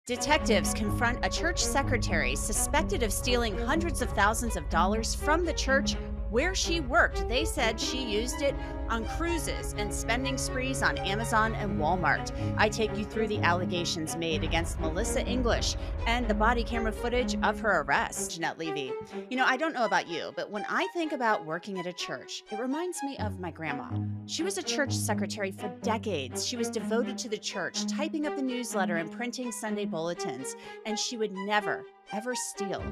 Detectives confront a church secretary suspected of stealing hundreds of thousands of dollars from the church where she worked. They said she used it on cruises and spending sprees on Amazon and Walmart. I take you through the allegations made against Melissa English and the body camera footage of her arrest. Jeanette Levy. I don't know about you, but when I think about working at a church, it reminds me of my grandma. She was a church secretary for decades. She was devoted to the church, typing up the newsletter and printing Sunday bulletins, and she would never, ever steal.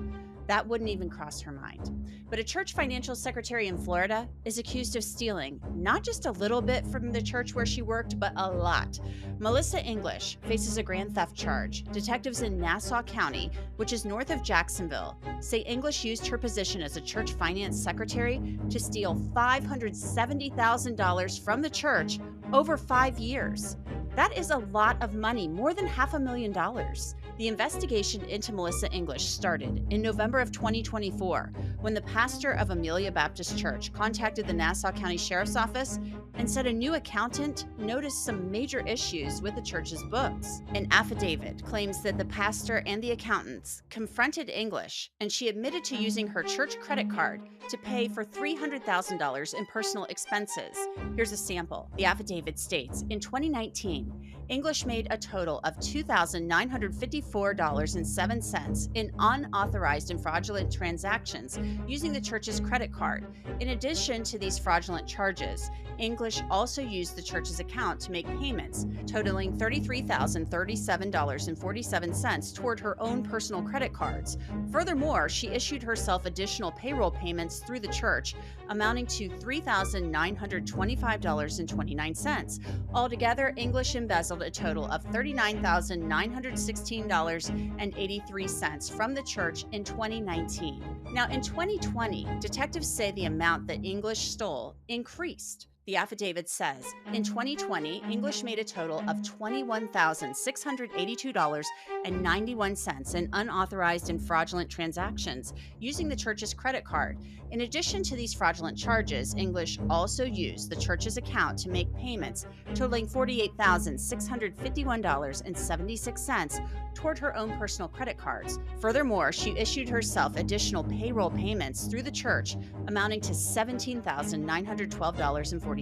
That wouldn't even cross her mind. But a church financial secretary in Florida is accused of stealing not just a little bit from the church where she worked, but a lot. Melissa English faces a grand theft charge. Detectives in Nassau County, which is north of Jacksonville, say English used her position as a church finance secretary to steal $570,000 from the church over 5 years. That is a lot of money, more than $500,000. The investigation into Melissa English started in November of 2024 when the pastor of Amelia Baptist Church contacted the Nassau County Sheriff's Office and said a new accountant noticed some major issues with the church's books. An affidavit claims that the pastor and the accountants confronted English, and she admitted to using her church credit card to pay for $300,000 in personal expenses. Here's a sample. The affidavit states, in 2019, English made a total of $2,954.07 in unauthorized and fraudulent transactions using the church's credit card. In addition to these fraudulent charges, English also used the church's account to make payments totaling $33,037.47 toward her own personal credit cards. Furthermore, she issued herself additional payroll payments through the church amounting to $3,925.29. Altogether, English embezzled a total of $39,916.83 from the church in 2019. Now, in 2020, detectives say the amount that English stole increased. The affidavit says, in 2020, English made a total of $21,682.91 in unauthorized and fraudulent transactions using the church's credit card. In addition to these fraudulent charges, English also used the church's account to make payments totaling $48,651.76 toward her own personal credit cards. Furthermore, she issued herself additional payroll payments through the church amounting to $17,912.46.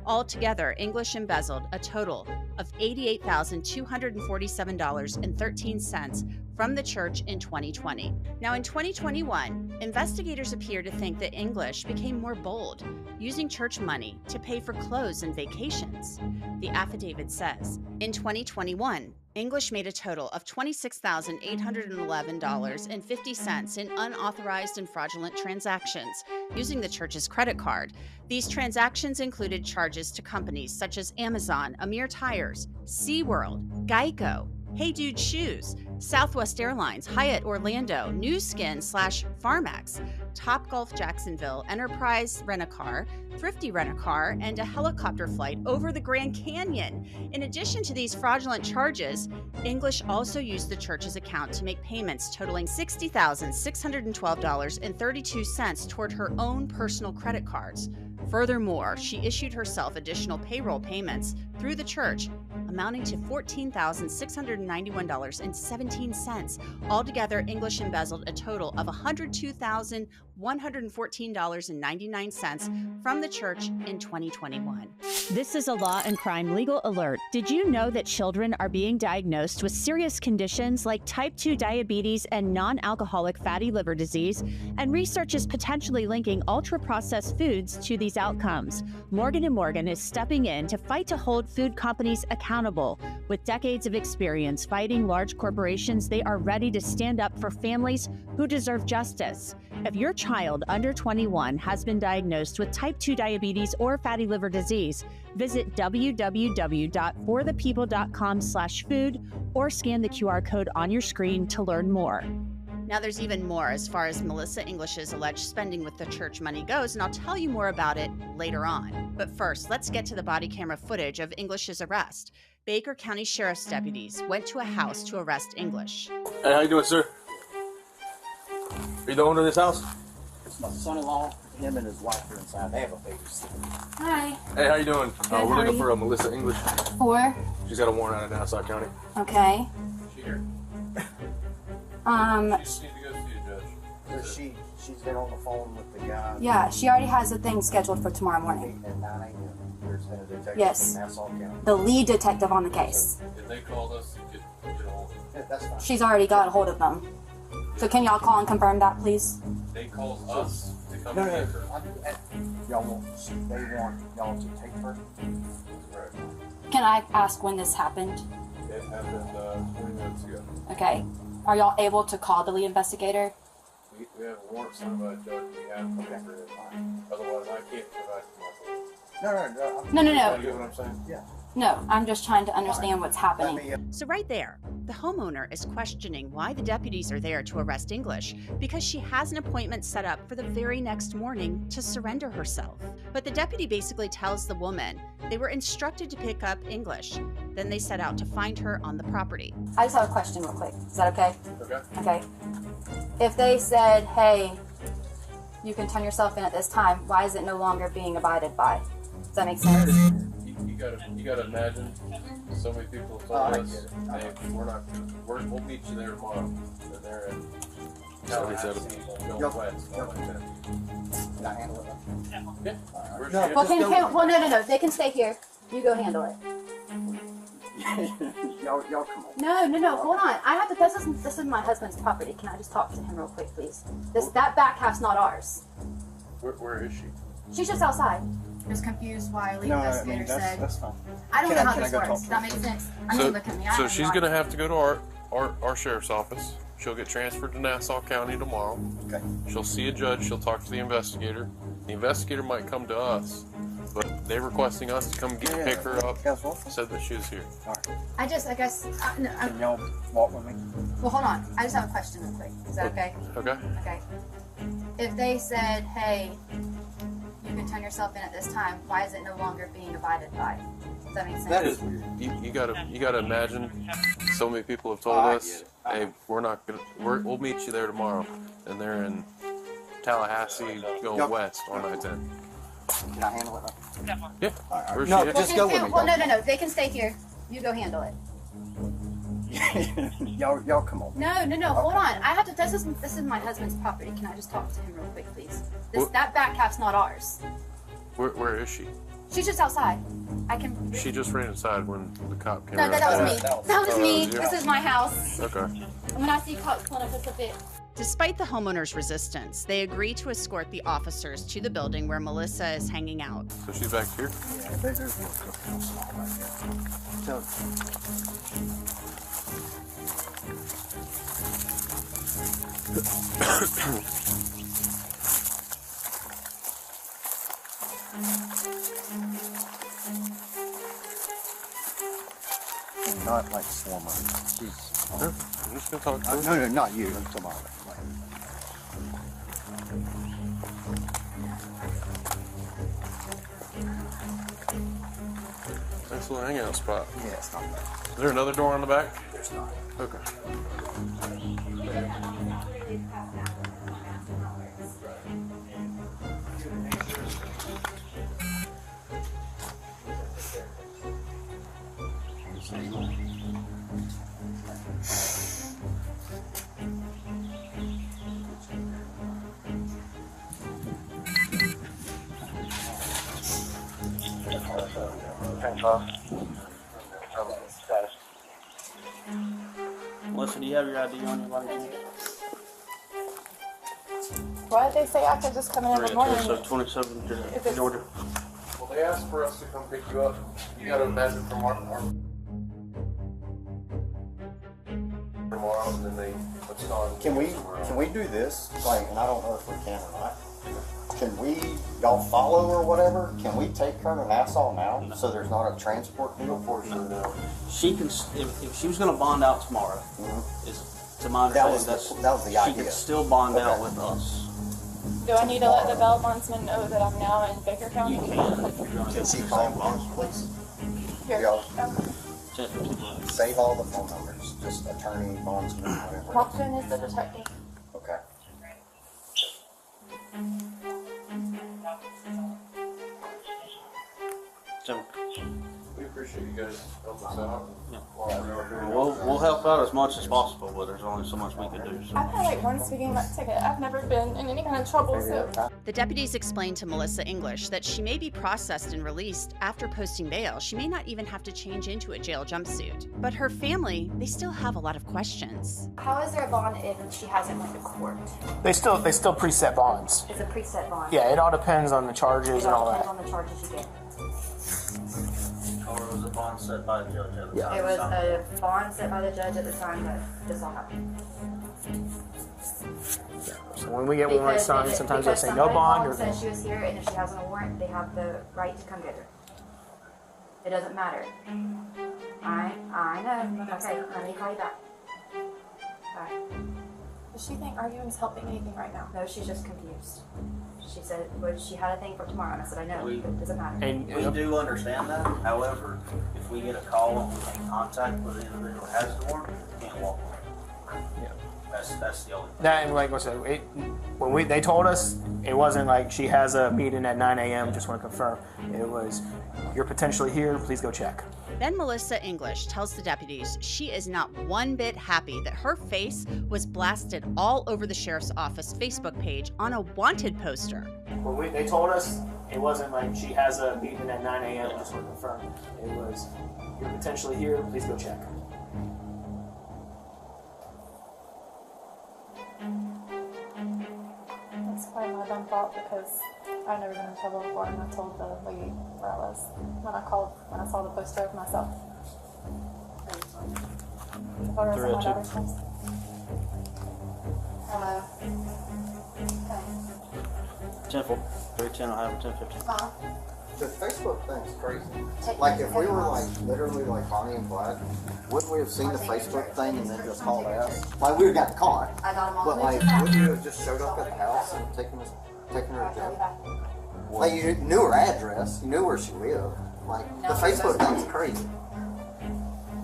Altogether, English embezzled a total of $88,247.13 from the church in 2020. Now, in 2021, investigators appear to think that English became more bold, using church money to pay for clothes and vacations. The affidavit says, in 2021, English made a total of $26,811.50 in unauthorized and fraudulent transactions using the church's credit card. These transactions included charges to companies such as Amazon, Amir Tires, SeaWorld, Geico, Hey Dude Shoes, Southwest Airlines, Hyatt Orlando, New Skin/Pharmax, Topgolf Jacksonville, Enterprise Rent-A-Car, Thrifty Rent-A-Car, and a helicopter flight over the Grand Canyon. In addition to these fraudulent charges, English also used the church's account to make payments totaling $60,612.32 toward her own personal credit cards. Furthermore, she issued herself additional payroll payments through the church amounting to $14,691.17. Altogether, English embezzled a total of $102,114.99 from the church in 2021. This is a Law and Crime Legal Alert. Did you know that children are being diagnosed with serious conditions like type 2 diabetes and non-alcoholic fatty liver disease, and research is potentially linking ultra-processed foods to these outcomes? Morgan & Morgan is stepping in to fight to hold food companies accountable. With decades of experience fighting large corporations, they are ready to stand up for families who deserve justice. If your child under 21 has been diagnosed with type 2 diabetes or fatty liver disease, visit www.forthepeople.com/food or scan the QR code on your screen to learn more. Now, there's even more as far as Melissa English's alleged spending with the church money goes, and I'll tell you more about it later on. But first, let's get to the body camera footage of English's arrest. Baker County Sheriff's deputies went to a house to arrest English. Hey, how you doing, sir? Are you the owner of this house? Yes, my son-in-law, him and his wife are inside. They have a baby. Hi. Hey, how you doing? Good, We're looking how for a Melissa English. For? She's got a warrant out of Nassau County. Okay. She here? She She needs to go see a judge. She's been on the phone with the guy. Yeah, she already has a thing scheduled for tomorrow morning. At 9 a.m. There's been a detective Yes. in Nassau County. The lead detective on the case. If they called us to get a hold of them. Yeah, that's fine. She's already got a hold of them. So can y'all call and confirm that, please? They called us to come No, get her. Y'all want, they want y'all to take her? Correct. Can I ask when this happened? It happened 20 minutes ago. Okay. Are y'all able to call the lead investigator? We have a warrant signed by a judge. We have to get her in. Otherwise, I can't provide myself. No, no, You get what I'm saying? Yeah. No, I'm just trying to understand what's happening. So, right there, the homeowner is questioning why the deputies are there to arrest English because she has an appointment set up for the very next morning to surrender herself. But the deputy basically tells the woman they were instructed to pick up English. Then they set out to find her on the property. I just have a question real quick. Is that okay? Okay. Okay. If they said, hey, you can turn yourself in at this time, why is it no longer being abided by? Does that make sense? You gotta imagine so many people have told us, hey, we'll meet you there tomorrow. And they're in Tallahassee, going west. Can I handle it? Yeah. Where's she at? Well, no. They can stay here. You go handle it. y'all come on. No. Hold on. I have to. This is my husband's property. Can I just talk to him real quick, please? That back half's not ours. Where is she? She's just outside. Just confused why lead investigator said. That's fine. I don't know how Can I this go talk works. to That her? makes sense. I mean, look at me. So she's gonna have to go to our sheriff's office. She'll get transferred to Nassau County tomorrow. Okay. She'll see a judge. She'll talk to the investigator. The investigator might come to us, but they're requesting us to come pick her up. Guys, what? Said that she was here. All right. I guess. Can y'all walk with me? Well, hold on. I just have a question real quick. Is that okay? Okay. Okay. If they said, hey, you can turn yourself in at this time, why is it no longer being abided by? Does that make sense? That is weird. You gotta imagine. So many people have told I us, get it. hey, we'll meet you there tomorrow, and they're in Tallahassee, going Yep. west on I-10. Can I handle it? Yeah. All right. Where's No, she at? just go with me. Well, no. They can stay here. You go handle it. y'all come on. No. Hold on. I have to. This is my husband's property. Can I just talk to him real quick, please? That back half's not ours. Where is she? She's just outside. I can. She just ran inside when the cop came No, out. that was me. That was Oh, me. that was you. This is my house. Okay. When I see cops pulling up, it's a bit. Despite the homeowner's resistance, they agree to escort the officers to the building where Melissa is hanging out. So she's back here? Yeah, there's no cookhouse and all that there. So, not like Swarmer. She's. I'm just gonna talk to her. No, not you. I'm talking about like, Nice little hangout spot. yeah, it's not bad. Is there another door on the back? There's not. Okay. Melissa, do you have your ID on you, Lavish? Why did they say I could just come in every morning? So 27 to Georgia. Well, they asked for us to come pick you up. You gotta imagine from our tomorrow, and then they put it on. Can we do this? Like, and I don't know if we can or not. Can y'all follow or whatever? Can we take her to Nassau now so there's not a transport deal? Unfortunately, no. She can, if she was going to bond out tomorrow, is to my That understanding, was the she idea. could still bond out Okay. with us. Do I need to let the bail bondsman know that I'm now in Baker County? You can if you're going Can to. she call bonds, please? Here. Y'all Okay. save all the phone numbers. Just attorney, bondsman, whatever. Watson is the detective. Okay. So We appreciate you guys helping us out. Yeah. Well, we'll help out as much as possible, but there's only so much we can do. So. I've had like one speeding ticket. I've never been in any kind of trouble, so. The deputies explained to Melissa English that she may be processed and released after posting bail. She may not even have to change into a jail jumpsuit. But her family, they still have a lot of questions. How is there a bond if she hasn't went to court? They still preset bonds. It's a preset bond. Yeah, it all depends on the charges It and all all that. depends on the charges you get. Or was the bond set by the judge at the time? It was a bond set by the judge at the time that this all happened. So when we get one signed, sometimes they'll say no bond or. Says she was here, and if she has a warrant, they have the right to come get her. It doesn't matter. I know. Okay, let me call you back. Bye. Does she think arguing is helping anything right now? No, she's just confused. She said, well, she had a thing for tomorrow, and I said, I know, it doesn't matter. And We do understand that. However, if we get a call and we make contact with the individual who has the warrant, we can't walk away. Yeah. That's the only thing. that, and like I said, when they told us, it wasn't like she has a meeting at 9 a.m. Just want to confirm. It was, you're potentially here. Please go check. Then Melissa English tells the deputies she is not one bit happy that her face was blasted all over the sheriff's office Facebook page on a wanted poster. When they told us, it wasn't like she has a meeting at 9 a.m. Just want to confirm. It was, you're potentially here. Please go check. That's probably my dumb fault because I've never been in trouble before, and I told the lady where I was when I saw the poster of myself. The photos of my daughter's house. Hello. 10-4. 310 will have 10-15. The Facebook thing's crazy. Like if we were like literally like Bonnie and Clyde, wouldn't we have seen the Facebook thing and then just called out? Like we would have gotten caught. I got them all. But like, wouldn't you have just showed up at the house and taken her to jail? Like you knew her address, you knew where she lived. Like the Facebook thing's crazy.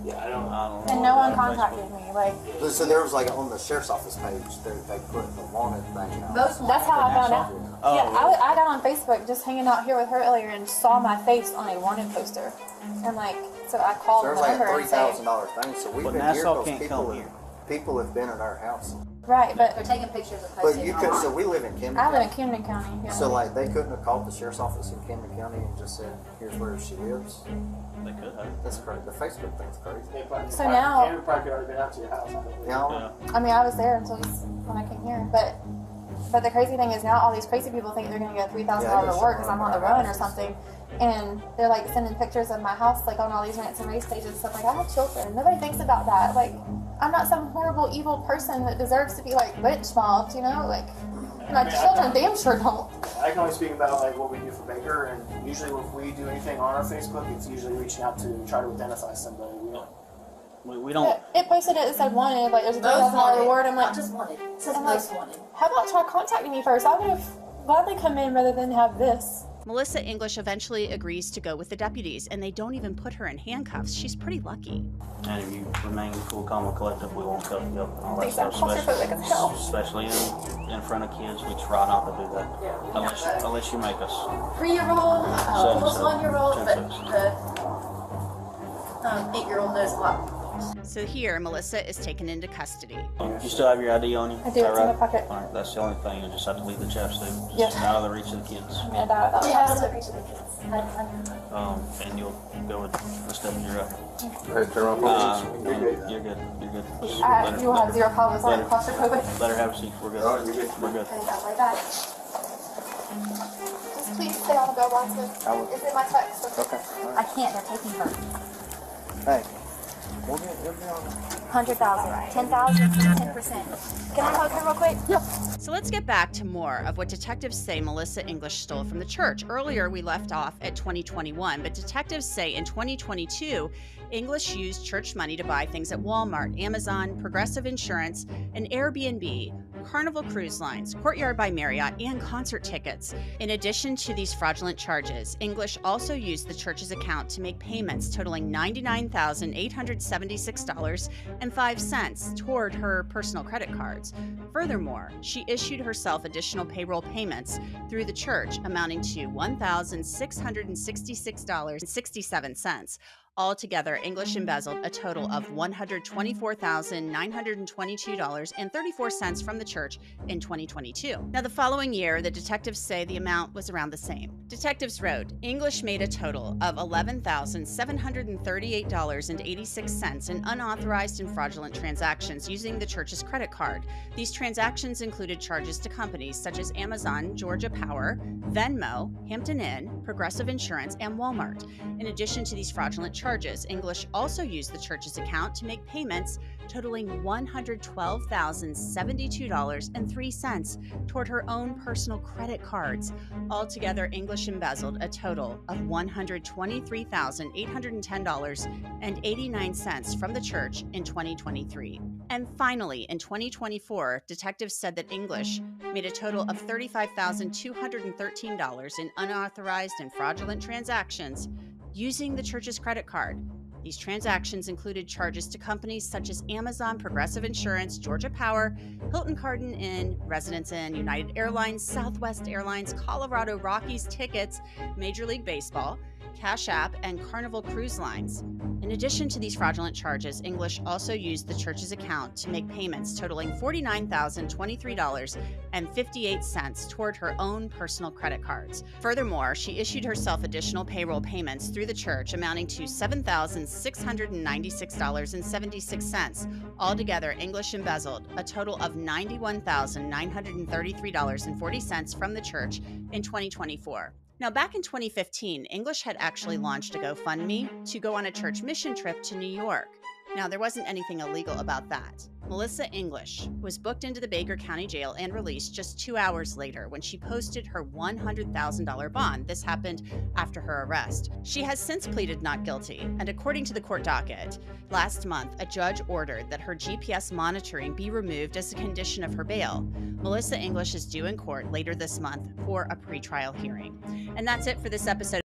Yeah, I don't. And no one contacted me. Like, So there was like on the sheriff's office page, they put the wanted thing out. Most that's how I found out. Oh, Yeah, I got on Facebook just hanging out here with her earlier and saw my face on a wanted poster. And like, so I called There the was like a number and said, $3,000 thing, so we've But been here Nassau because can't come here. people have been at our house. right, but They're taking pictures of But posting you could, online. so we live in Camden I live in County. Camden County. Yeah. So like they couldn't have called the sheriff's office in Camden County and just said, here's where she lives. They could have. That's crazy. The Facebook thing's crazy. So now- Canada probably could already been out to your house. I believe. Yeah. I mean, I was there until just when I came here, but the crazy thing is now all these crazy people think they're gonna get $3,000 reward because I'm on the run or something, and they're like sending pictures of my house like on all these rants and race pages and stuff. Like, I have children. Nobody thinks about that. Like, I'm not some horrible evil person that deserves to be like lynch mobbed, you know? Like, my children damn sure don't. I can only speak about like what we do for Baker, and usually if we do anything on our Facebook, it's usually reaching out to try to identify somebody. We don't. It posted it said wanted, like there's a $3,000 reward. I'm like, Not just wanted. It says I'm like, most wanted. how about try contacting me first? I would have gladly come in rather than have this. Melissa English eventually agrees to go with the deputies, and they don't even put her in handcuffs. She's pretty lucky. And if you remain cool, calm, and collective, we won't cuff you up and all that Thanks, I'm stuff. claustrophobic as hell. Especially in front of kids, we try not to do that. Unless you make us. 3-year-old, almost 1-year-old, but 10-6. the 8-year-old knows a lot. So here, Melissa is taken into custody. You still have your ID on you? I do, it's in my pocket. All right, that's the only thing. You just have to leave the chapstick. Yes. It's out of the reach of the kids. I'm gonna die without Yeah, chapstick. I'm reaching the kids. And you'll go with the step you're up. Hey, turn off You're good. You're good. You will have zero problems. I'm claustrophobic. Let her have a seat. We're good. We're good. Okay, I'll lay back. Just please stay on the bell line, too. It's in my text. Okay. I can't, they're taking her. Hey. We'll be on 100,000, 10,000, 10%. Can I hug her real quick? Yeah. So let's get back to more of what detectives say Melissa English stole from the church. Earlier, we left off at 2021, but detectives say in 2022, English used church money to buy things at Walmart, Amazon, Progressive Insurance, and Airbnb, Carnival Cruise Lines, Courtyard by Marriott, and concert tickets. In addition to these fraudulent charges, English also used the church's account to make payments totaling $99,876.05 toward her personal credit cards. Furthermore, she issued herself additional payroll payments through the church amounting to $1,666.67. Altogether, English embezzled a total of $124,922.34 from the church in 2022. Now, the following year, the detectives say the amount was around the same. Detectives wrote, English made a total of $11,738.86 in unauthorized and fraudulent transactions using the church's credit card. These transactions included charges to companies such as Amazon, Georgia Power, Venmo, Hampton Inn, Progressive Insurance, and Walmart. In addition to these fraudulent charges, English also used the church's account to make payments totaling $112,072.03 toward her own personal credit cards. Altogether, English embezzled a total of $123,810.89 from the church in 2023. And finally, in 2024, detectives said that English made a total of $35,213 in unauthorized and fraudulent transactions using the church's credit card. These transactions included charges to companies such as Amazon, Progressive Insurance, Georgia Power, Hilton Garden Inn, Residence Inn, United Airlines, Southwest Airlines, Colorado Rockies Tickets, Major League Baseball, Cash App, and Carnival Cruise Lines. In addition to these fraudulent charges, English also used the church's account to make payments totaling $49,023.58 toward her own personal credit cards. Furthermore, she issued herself additional payroll payments through the church amounting to $7,696.76. Altogether, English embezzled a total of $91,933.40 from the church in 2024. Now, back in 2015, English had actually launched a GoFundMe to go on a church mission trip to New York. Now, there wasn't anything illegal about that. Melissa English was booked into the Baker County Jail and released just 2 hours later when she posted her $100,000 bond. This happened after her arrest. She has since pleaded not guilty, and according to the court docket, last month, a judge ordered that her GPS monitoring be removed as a condition of her bail. Melissa English is due in court later this month for a pretrial hearing. And that's it for this episode.